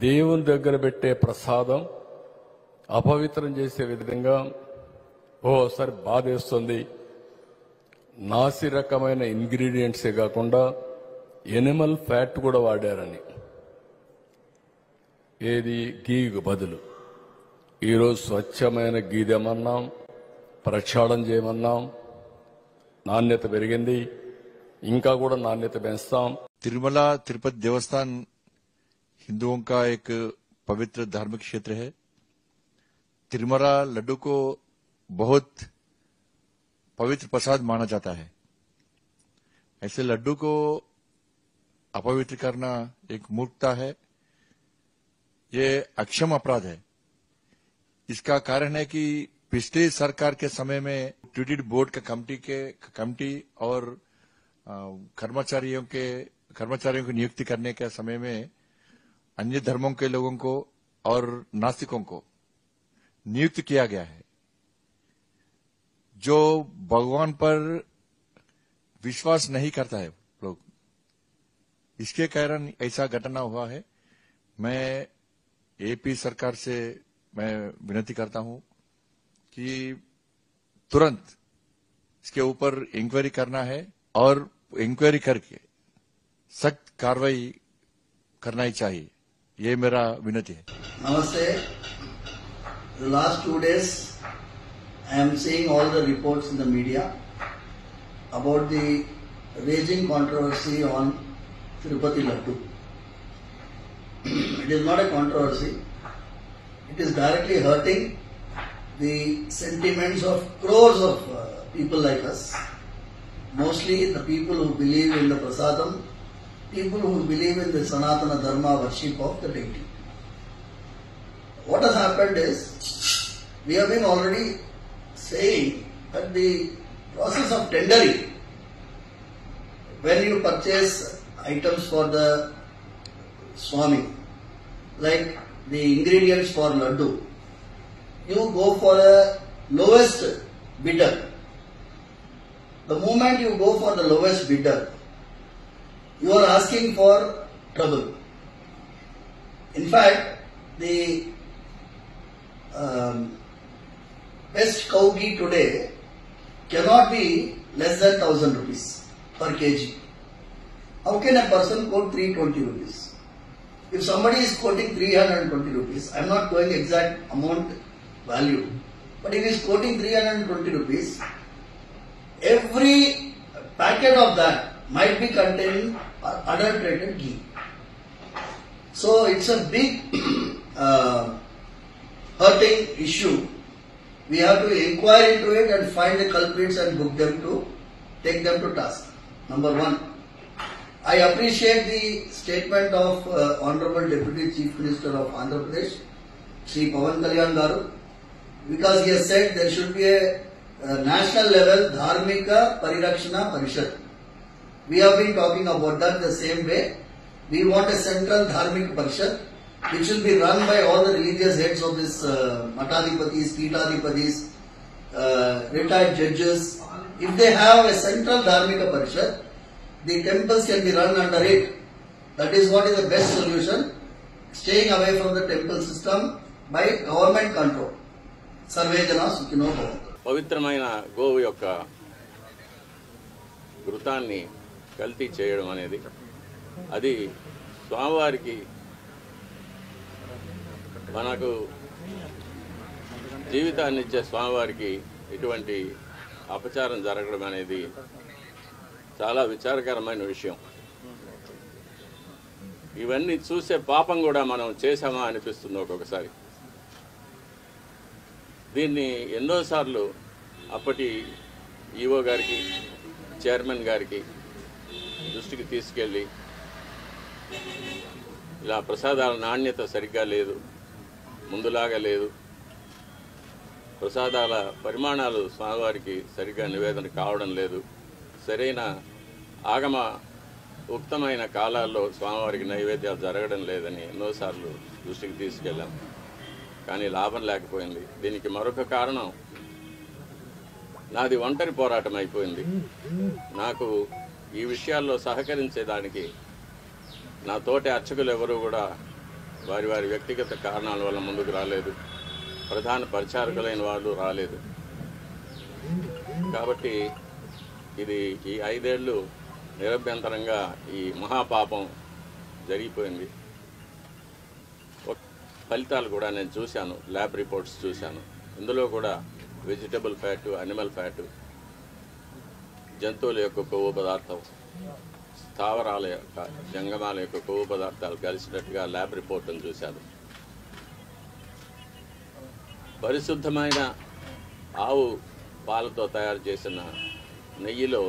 దేవుని దగ్గర పెట్టే ప్రసాదం అపవిత్రం చేసే విధంగా ఓసారి బాధేస్తుంది. నాసి రకమైన ఇంగ్రీడియంట్సే కాకుండా ఎనిమల్ ఫ్యాట్ కూడా వాడారని, ఏది గీకు బదులు. ఈరోజు స్వచ్ఛమైన గీ తెమన్నాం, ప్రక్షాళన చేయమన్నాం, నాణ్యత పెరిగింది, ఇంకా కూడా నాణ్యత పెంచుతాం. तिरुमला तिरुपति देवस्थान हिंदुओं का एक पवित्र धार्मिक क्षेत्र है। तिरुमला लड्डू को बहुत पवित्र प्रसाद माना जाता है। ऐसे लड्डू को अपवित्र करना एक मूर्खता है, ये अक्षम अपराध है। इसका कारण है कि पिछले सरकार के समय में ट्यूटेड बोर्ड का कमेटी और कर्मचारियों की नियुक्ति करने के समय में अन्य धर्मों के लोगों को और नास्तिकों को नियुक्त किया गया है। जो भगवान पर विश्वास नहीं करता है लोग, इसके कारण ऐसा घटना हुआ है। मैं एपी सरकार से मैं विनती करता हूं कि तुरंत इसके ऊपर इंक्वायरी करना है और इंक्वायरी करके सख्त कार्रवाई करना ही चाहिए, ये मेरा विनती है। Namaste. The last 2 days I am seeing all the reports in the media about the raging controversy on Tirupati Laddu. It is not a controversy. It is directly hurting the sentiments of crores of people like us. Mostly the people who believe in the prasadam, people who believe in the Sanatana Dharma worship of the deity. What has happened is, we have been already saying that the process of tendering, when you purchase items for the Swami, like the ingredients for laddu, you go for a lowest bidder. The moment you go for the lowest bidder, you are asking for trouble. In fact, the best cow ghee today cannot be less than 1,000 rupees per kg. How can a person quote 320 rupees? If somebody is quoting 320 rupees, I am not going exact amount value, but if he is quoting 320 rupees, every packet of that might be containing adulterated ghee. So it's a big hurting issue. We have to inquire into it and find the culprits and take them to task. Number one, I appreciate the statement of Honorable Deputy Chief Minister of Andhra Pradesh, Shri Pawan Kalyan Garu, because he has said there should be a national level Dharmika Parirakshana Parishad. We have been talking about that the same way. We want a central Dharmika Parishad which will be run by all the religious heads of this Matadipatis, Pitadipatis, retired judges. If they have a central Dharmika Parishad, the temples can be run under it. That is what is the best solution, staying away from the temple system by government control. Sarve Jana Sukhino Bhavantu. పవిత్రమైన గోవు యొక్క ఘృతాన్ని కల్తీ చేయడం అనేది, అది స్వామివారికి మనకు జీవితాన్ని ఇచ్చే స్వామివారికి ఇటువంటి అపచారం జరగడం అనేది చాలా విచారకరమైన విషయం. ఇవన్నీ చూసే పాపం కూడా మనం చేశామా అనిపిస్తుంది ఒక్కొక్కసారి. దీన్ని ఎన్నోసార్లు అప్పటి ఈఓ గారికి, చైర్మన్ గారికి దృష్టికి తీసుకెళ్ళి, ఇలా ప్రసాదాల నాణ్యత సరిగ్గా లేదు, ముందులాగా లేదు, ప్రసాదాల పరిమాణాలు స్వామివారికి సరిగ్గా నివేదన కావడం లేదు, సరైన ఆగమ ఉక్తమైన కాలాల్లో స్వామివారికి నైవేద్యాలు జరగడం లేదని ఎన్నోసార్లు దృష్టికి తీసుకెళ్ళాం. కానీ లాభం లేకపోయింది. దీనికి మరొక కారణం, నాది ఒంటరి పోరాటం అయిపోయింది. నాకు ఈ విషయాల్లో సహకరించేదానికి నా తోటి అర్చకులు ఎవరు కూడా వారి వారి వ్యక్తిగత కారణాల వల్ల ముందుకు రాలేదు. ప్రధాన పరిచారకులైన వాళ్ళు రాలేదు. కాబట్టి ఇది ఈ 5 ఏళ్ళు నిరభ్యంతరంగా ఈ మహాపాపం జరిగిపోయింది. ఫలితాలు కూడా నేను చూశాను, ల్యాబ్ రిపోర్ట్స్ చూశాను. ఇందులో కూడా వెజిటబుల్ ఫ్యాటు, అనిమల్ ఫ్యాటు, జంతువుల యొక్క కొవ్వు పదార్థం, స్థావరాల యొక్క జంగమాల యొక్క కొవ్వు పదార్థాలు కలిసినట్టుగా ల్యాబ్ రిపోర్ట్ను చూశాను. పరిశుద్ధమైన ఆవు పాలతో తయారు చేసిన నెయ్యిలో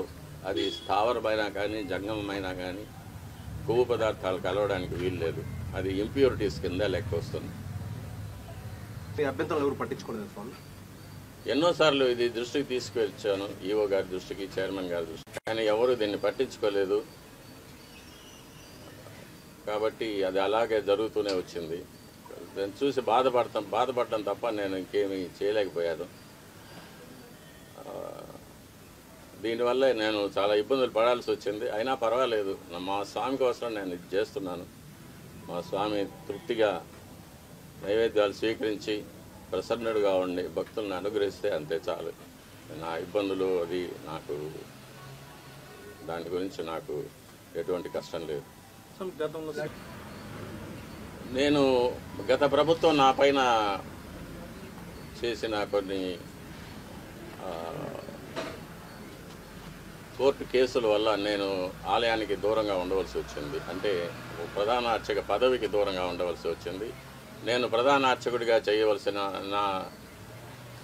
అది స్థావరమైనా కానీ జంగమమైనా కానీ కొవ్వు పదార్థాలు కలవడానికి వీలు లేదు. అది ఇంప్యూరిటీస్ కింద లెక్క వస్తుంది. అభ్యంతరాలు ఎవరు పట్టించుకోలేదు స్వామి. ఎన్నోసార్లు ఇది దృష్టికి తీసుకువచ్చాను, ఈఓ గారి దృష్టికి, చైర్మన్ గారి దృష్టికి, కానీ ఎవరు దీన్ని పట్టించుకోలేదు. కాబట్టి అది అలాగే జరుగుతూనే వచ్చింది. నేను చూసి బాధపడటం తప్ప నేను ఇంకేమీ చేయలేకపోయాను. దీనివల్ల నేను చాలా ఇబ్బందులు పడాల్సి వచ్చింది. అయినా పర్వాలేదు, మా స్వామి కోసం నేను ఇది చేస్తున్నాను. మా స్వామి తృప్తిగా నైవేద్యాలు స్వీకరించి ప్రసన్నుడుగా ఉండి భక్తులను అనుగ్రహిస్తే అంతే చాలు. నా ఇబ్బందులు అది నాకు, దాని గురించి నాకు ఎటువంటి కష్టం లేదు. నేను గత ప్రభుత్వం నా పైన చేసిన కొన్ని కోర్టు కేసుల వల్ల నేను ఆలయానికి దూరంగా ఉండవలసి వచ్చింది. అంటే ప్రధాన అర్చక పదవికి దూరంగా ఉండవలసి వచ్చింది. నేను ప్రధాన అర్చకుడిగా చేయవలసిన నా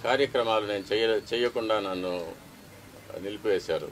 కార్యక్రమాలు నేను చేయకుండా నన్ను నిలిపివేశారు.